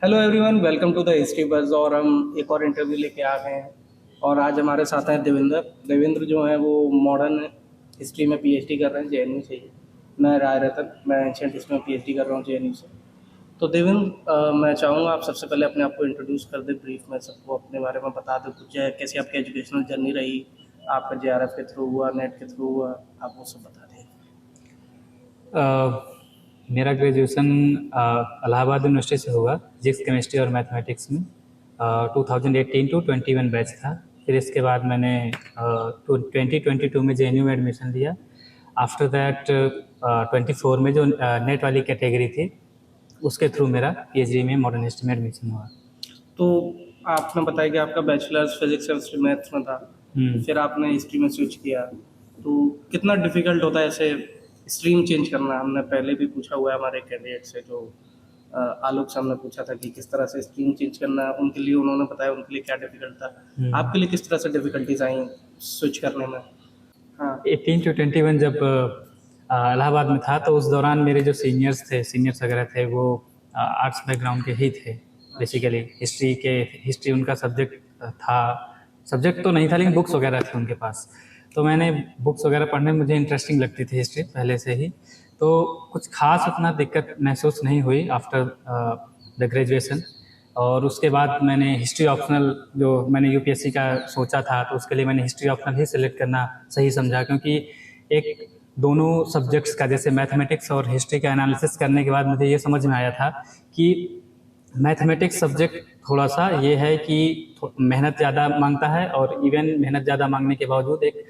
Hello everyone, welcome to the history buzz. और हम एक और इंटरव्यू लेके आ गए हैं। और आज हमारे साथ हैं देवेंद्र। देवेंद्र जो हैं वो मॉडर्न हिस्ट्री में पीएचडी कर रहे हैं जेएनयू से ही। मैं राय रतन, मैं एंशियंट हिस्ट्री में पीएचडी कर रहा हूँ जेएनयू से। तो देवेंद्र, मैं चाहूँगा आप सबसे पहले अपने आप को इंट्रोड्यूस कर दें ब्रीफ में, सबको अपने बारे में बता दें कुछ है, कैसी आपकी एजुकेशनल जर्नी रही, आपका जेआरएफ के थ्रू हुआ, नेट के थ्रू हुआ, आप वो सब बता दें। मेरा ग्रेजुएशन इलाहाबाद यूनिवर्सिटी से हुआ, फिजिक्स केमिस्ट्री और मैथमेटिक्स में। 2018 टू 21 बैच था। फिर इसके बाद मैंने 2022 में जेएनयू में एडमिशन लिया। आफ्टर दैट 24 में जो नेट वाली कैटेगरी थी उसके थ्रू मेरा पीएचडी में मॉडर्न हिस्ट्री में एडमिशन हुआ। तो आपने बताया कि आपका बैचलर्स फिजिक्स केमिस्ट्री मैथ्स में था, फिर आपने हिस्ट्री में स्विच किया। तो कितना डिफिकल्ट होता है ऐसे स्ट्रीम चेंज करना? हमने पहले भी पूछा हुआ है हमारे कैंडिडेट से, जो आलोक से हमने पूछा था कि किस तरह से स्ट्रीम चेंज करना है उनके लिए, उन्होंने बताया उनके लिए क्या डिफिकल्ट था। आपके लिए किस तरह से डिफिकल्टीज आई स्विच करने में? हाँ, 18 टू 21 जब इलाहाबाद में था तो उस दौरान मेरे जो सीनियर्स वगैरह थे वो आर्ट्स बैकग्राउंड के ही थे। बेसिकली हिस्ट्री उनका सब्जेक्ट था। सब्जेक्ट तो नहीं था लेकिन बुक्स वगैरह थी उनके पास। तो मैंने बुक्स वगैरह पढ़ने में मुझे इंटरेस्टिंग लगती थी हिस्ट्री पहले से ही। तो कुछ खास उतना दिक्कत महसूस नहीं हुई आफ्टर द ग्रेजुएशन। और उसके बाद मैंने हिस्ट्री ऑप्शनल, जो मैंने यूपीएससी का सोचा था तो उसके लिए मैंने हिस्ट्री ऑप्शनल ही सिलेक्ट करना सही समझा, क्योंकि एक दोनों सब्जेक्ट्स का, जैसे मैथमेटिक्स और हिस्ट्री का एनालिसिस करने के बाद मुझे ये समझ में आया था कि मैथमेटिक्स सब्जेक्ट थोड़ा सा ये है कि मेहनत ज़्यादा मांगता है, और इवन मेहनत ज़्यादा मांगने के बावजूद एक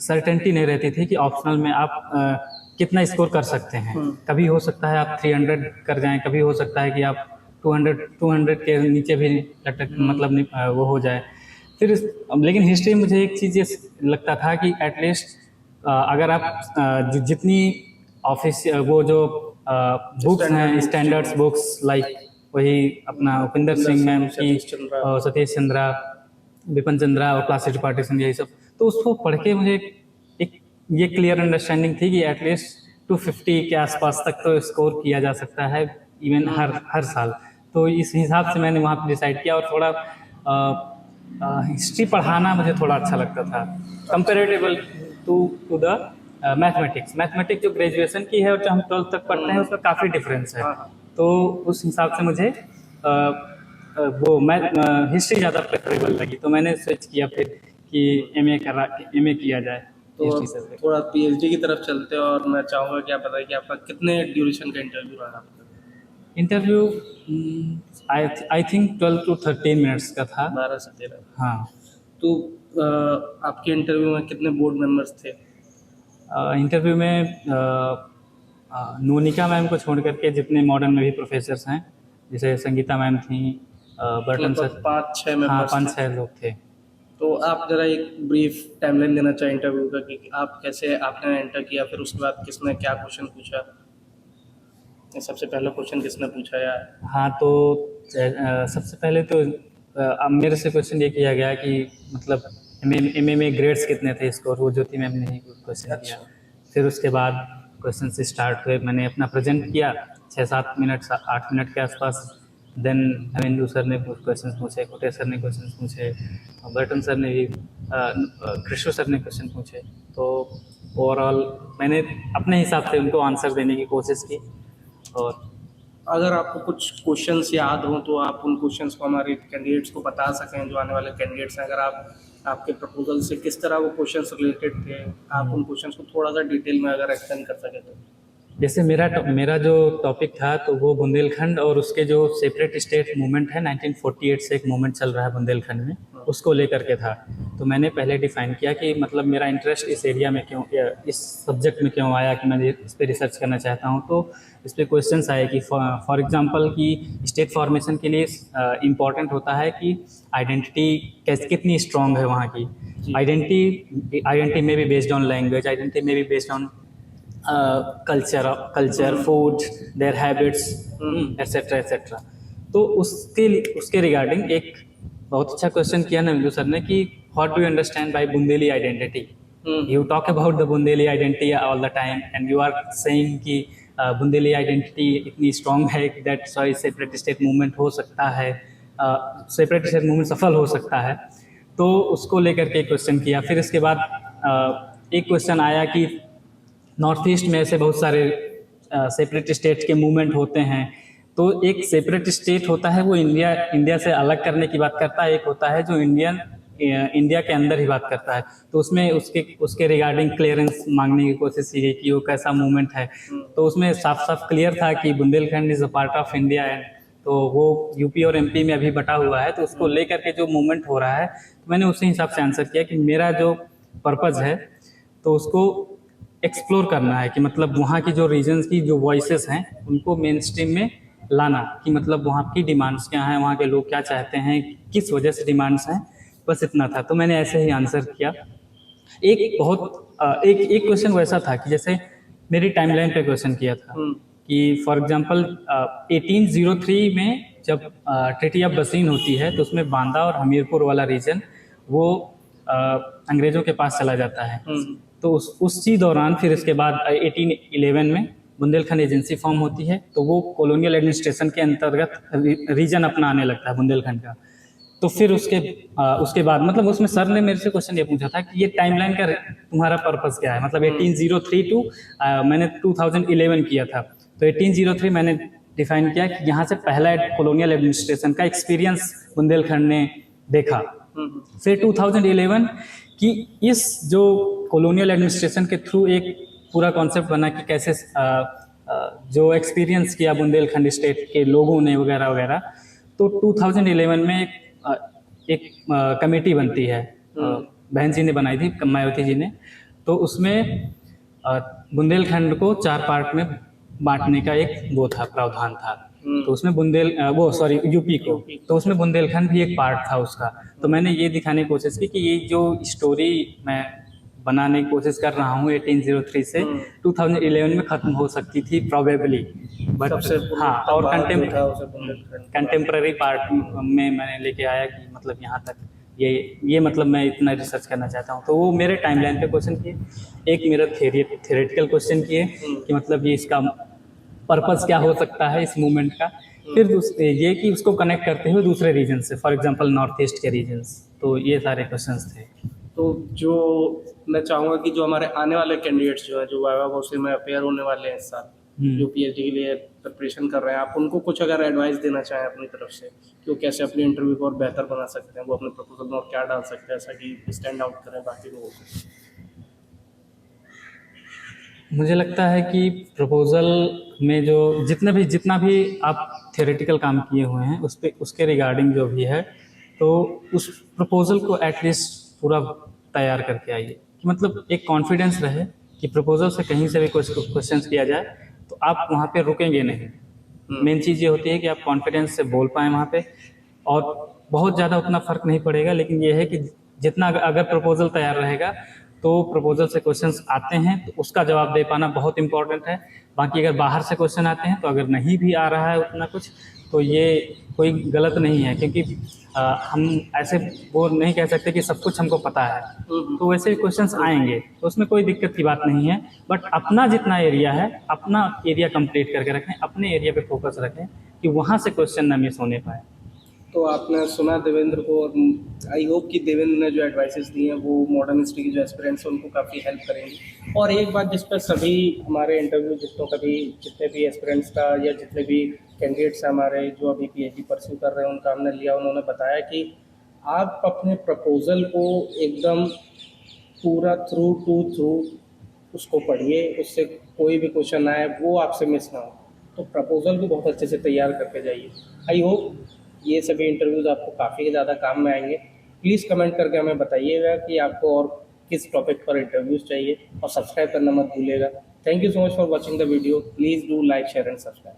सर्टेनिटी नहीं रहती थी कि ऑप्शनल में आप कितना स्कोर कर सकते हैं। कभी हो सकता है आप 300 कर जाएं, कभी हो सकता है कि आप 200 के नीचे भी मतलब वो हो जाए। फिर लेकिन हिस्ट्री में मुझे एक चीज़ ये लगता था कि एटलीस्ट अगर आप जितनी ऑफिस वो जो बुक्स हैं, स्टैंडर्ड्स बुक्स लाइक वही अपना उपिंदर सिंह मैम की, सतीश चंद्रा, विपिन चंद्रा और क्लास रिपार्टीशन, यही सब, तो उसको पढ़ के मुझे एक ये क्लियर अंडरस्टैंडिंग थी कि एटलीस्ट 250 के आसपास तक तो स्कोर किया जा सकता है इवन हर साल। तो इस हिसाब से मैंने वहाँ पर डिसाइड किया। और थोड़ा हिस्ट्री पढ़ाना मुझे थोड़ा अच्छा लगता था कंपेरेटिवल टू द मैथमेटिक्स जो ग्रेजुएशन की है और जो हम 12th तक पढ़ते हैं उसमें काफ़ी डिफरेंस है। तो उस हिसाब से मुझे वो हिस्ट्री ज़्यादा प्रेफरेबल लगी, तो मैंने स्विच किया फिर कि एमए किया जाए तो हिस्ट्री से। थोड़ा पीएचडी की तरफ चलते हैं, और मैं चाहूँगा कि आप बताइए कि आपका कितने ड्यूरेशन का इंटरव्यू रहा आपका? Interview I think 12 to 13 minutes का था। 12 से 13। हाँ। तो आपके इंटरव्यू में कितने बोर्ड मेंबर्स थे? इंटरव्यू में नोनिका मैम को छोड़ करके जितने मॉडर्न में भी प्रोफेसर्स हैं, जैसे संगीता मैम थी, बर्टन सर, 5-6 हाँ मेंबर्स 5-6 लोग थे। तो आप जरा एक ब्रीफ टाइमलाइन देना चाहें इंटरव्यू का कि आप कैसे आपने एंटर किया, फिर उसके बाद किसने क्या क्वेश्चन पूछा, सबसे पहला क्वेश्चन किसने पूछा या? हाँ, तो सबसे पहले तो मेरे से क्वेश्चन ये किया गया कि मतलब एमए में ग्रेड्स कितने थे, स्कोर, वो ज्योति मैम ने ही क्वेश्चन किया। फिर उसके बाद क्वेश्चन से स्टार्ट हुए, मैंने अपना प्रेजेंट किया 6-7 मिनट 8 मिनट के आसपास। देन अमिंदु सर ने कुछ क्वेश्चन पूछे, कोटे सर ने क्वेश्चन पूछे, बर्टन सर ने भी, कृष्ण सर ने क्वेश्चन पूछे। तो ओवरऑल मैंने अपने हिसाब से उनको आंसर देने की कोशिश की। और अगर आपको कुछ क्वेश्चंस याद हों तो आप उन क्वेश्चंस को हमारे कैंडिडेट्स को बता सकें, जो आने वाले कैंडिडेट्स हैं। अगर आप आपके प्रपोजल से किस तरह वो क्वेश्चंस रिलेटेड थे, आप उन क्वेश्चंस को थोड़ा सा डिटेल में अगर एक्सप्लेन कर सकें तो। जैसे मेरा जो टॉपिक था तो वो बुंदेलखंड और उसके जो सेपरेट स्टेट मूवमेंट है, 1948 से एक मूवमेंट चल रहा है बुंदेलखंड में, उसको लेकर के था। तो मैंने पहले डिफाइन किया कि मतलब मेरा इंटरेस्ट इस एरिया में क्यों, इस सब्जेक्ट में क्यों आया कि मैं इस पर रिसर्च करना चाहता हूँ। तो इस पर क्वेश्चंस आए कि फॉर एग्जांपल कि स्टेट फॉर्मेशन के लिए इम्पॉर्टेंट होता है कि आइडेंटिटी कितनी स्ट्रॉन्ग है वहाँ की। आइडेंटिटी में भी बेस्ड ऑन लैंग्वेज, आइडेंटिटी में भी based on culture, food, their habits, etc etc। तो उसके रिगार्डिंग एक बहुत अच्छा क्वेश्चन किया ना बिंदु सर ने कि what do you understand by Bundeli identity. You talk about the Bundeli identity all the time and you are saying कि बुंदेली आइडेंटिटी इतनी स्ट्रॉन्ग है कि that sorry separate state movement हो सकता है, सेपरेट स्टेट मूवमेंट सफल हो सकता है। तो उसको लेकर के क्वेश्चन किया। फिर इसके बाद एक क्वेश्चन आया कि नॉर्थ ईस्ट में ऐसे बहुत सारे सेपरेट स्टेट के मूवमेंट होते हैं, तो एक सेपरेट स्टेट होता है वो इंडिया से अलग करने की बात करता है, एक होता है जो इंडिया के अंदर ही बात करता है। तो उसमें उसके रिगार्डिंग क्लियरेंस मांगने की कोशिश की गई कि वो कैसा मूवमेंट है। तो उसमें साफ साफ क्लियर था कि Bundelkhand is a part of India है, तो वो यूपी और एमपी में अभी बटा हुआ है। तो उसको लेकर के जो मूवमेंट हो रहा है, तो मैंने उसी हिसाब से आंसर किया कि मेरा जो पर्पज़ है तो उसको एक्सप्लोर करना है कि मतलब वहाँ की जो रीजन्स की जो वॉइसेस हैं उनको मेन स्ट्रीम में लाना, कि मतलब वहाँ की डिमांड्स क्या हैं, वहाँ के लोग क्या चाहते हैं, किस वजह से डिमांड्स हैं, बस इतना था। तो मैंने ऐसे ही आंसर किया। एक क्वेश्चन वैसा था कि जैसे मेरी टाइमलाइन पे क्वेश्चन किया था कि फॉर एग्जांपल 1803 में जब ट्रीटी ऑफ बसीन होती है तो उसमें बांदा और हमीरपुर वाला रीजन वो अंग्रेज़ों के पास चला जाता है। तो उसी दौरान फिर इसके बाद 1811 में बुंदेलखंड एजेंसी फॉर्म होती है, तो वो कॉलोनियल एडमिनिस्ट्रेशन के अंतर्गत रीजन अपना आने लगता है बुंदेलखंड का। तो फिर उसके बाद मतलब उसमें सर ने मेरे से क्वेश्चन ये पूछा था कि ये टाइमलाइन का तुम्हारा पर्पस क्या है, मतलब 1803 टू मैंने 2011 किया था। तो 1803 मैंने डिफाइन किया कि यहाँ से पहला कॉलोनियल एडमिनिस्ट्रेशन का एक्सपीरियंस बुंदेलखंड ने देखा। फिर 2011 कि इस जो कॉलोनियल एडमिनिस्ट्रेशन के थ्रू एक पूरा कॉन्सेप्ट बना कि कैसे जो एक्सपीरियंस किया बुंदेलखंड स्टेट के लोगों ने वगैरह वगैरह। तो 2011 में एक कमेटी बनती है, बहन जी ने बनाई थी, मायावती जी ने। तो उसमें बुंदेलखंड को 4 पार्ट में बांटने का एक वो था, प्रावधान था। तो उसमें यूपी को, तो उसमें बुंदेलखंड भी एक पार्ट था उसका। तो मैंने ये दिखाने की कोशिश की कि ये जो स्टोरी मैं बनाने की कोशिश कर रहा हूँ 1803 से 2011 में ख़त्म हो सकती थी प्रोबेबली, बट हाँ, और कंटेम्प्रेरी पार्ट में मैंने लेके आया कि मतलब यहाँ तक ये मतलब मैं इतना रिसर्च करना चाहता हूँ। तो वो मेरे टाइमलाइन पे क्वेश्चन किए, एक मेरा थियोरेटिकल क्वेश्चन किए कि मतलब ये इसका पर्पस क्या हो सकता है इस मूवमेंट का। फिर ये कि उसको कनेक्ट करते हुए दूसरे रीजन से, फॉर एग्जांपल नॉर्थ ईस्ट के रीजन्स। तो ये सारे क्वेश्चंस थे। तो जो मैं चाहूँगा कि जो हमारे आने वाले कैंडिडेट्स जो हैं, जो वाइवा वोसी में अपेयर होने वाले हैं इस साल, जो पीएचडी के लिए प्रिपरेशन कर रहे हैं, आप उनको कुछ अगर एडवाइस देना चाहें अपनी तरफ से कि वो कैसे अपनी इंटरव्यू को और बेहतर बना सकते हैं, वो अपने प्रपोजल में और क्या डाल सकते हैं ऐसा कि स्टैंड आउट करें बाकी लोगों को। मुझे लगता है कि प्रपोजल में जो जितना भी आप थियोरेटिकल काम किए हुए हैं उसके रिगार्डिंग जो भी है, तो उस प्रपोजल को एटलीस्ट पूरा तैयार करके आइए कि मतलब एक कॉन्फिडेंस रहे कि प्रपोजल से कहीं से भी क्वेश्चंस किया जाए तो आप वहाँ पे रुकेंगे नहीं। मेन चीज़ ये होती है कि आप कॉन्फिडेंस से बोल पाएँ वहाँ पे, और बहुत ज़्यादा उतना फ़र्क नहीं पड़ेगा, लेकिन ये है कि जितना अगर प्रपोजल तैयार रहेगा तो प्रपोजल से क्वेश्चंस आते हैं तो उसका जवाब दे पाना बहुत इंपॉर्टेंट है। बाकी अगर बाहर से क्वेश्चन आते हैं तो अगर नहीं भी आ रहा है उतना कुछ, तो ये कोई गलत नहीं है, क्योंकि हम ऐसे वो नहीं कह सकते कि सब कुछ हमको पता है। तो वैसे क्वेश्चंस आएंगे तो उसमें कोई दिक्कत की बात नहीं है, बट अपना जितना एरिया है अपना एरिया कंप्लीट करके रखें, अपने एरिया पे फोकस रखें कि वहाँ से क्वेश्चन ना मिस होने पाए। तो आपने सुना देवेंद्र को, और आई होप कि देवेंद्र ने जो एडवाइसेस दी हैं वो मॉडर्न हिस्ट्री के जो एस्पिरेंट्स हैं उनको काफ़ी हेल्प करेंगी। और एक बात जिस पर सभी हमारे इंटरव्यू जितने भी एस्पिरेंट्स का या जितने भी कैंडिडेट्स हैं हमारे जो अभी पीएचडी परस्यू कर रहे हैं उनका हमने लिया, उन्होंने बताया कि आप अपने प्रपोजल को एकदम पूरा थ्रू उसको पढ़िए, उससे कोई भी क्वेश्चन आए वो आपसे मिस ना हो। तो प्रपोजल को बहुत अच्छे से तैयार करके जाइए। आई होप ये सभी इंटरव्यूज़ आपको काफ़ी ज़्यादा काम में आएंगे। प्लीज़ कमेंट करके हमें बताइएगा कि आपको और किस टॉपिक पर इंटरव्यूज़ चाहिए, और सब्सक्राइब करना मत भूलिएगा। Thank you so much for watching the video. Please do like, share and subscribe.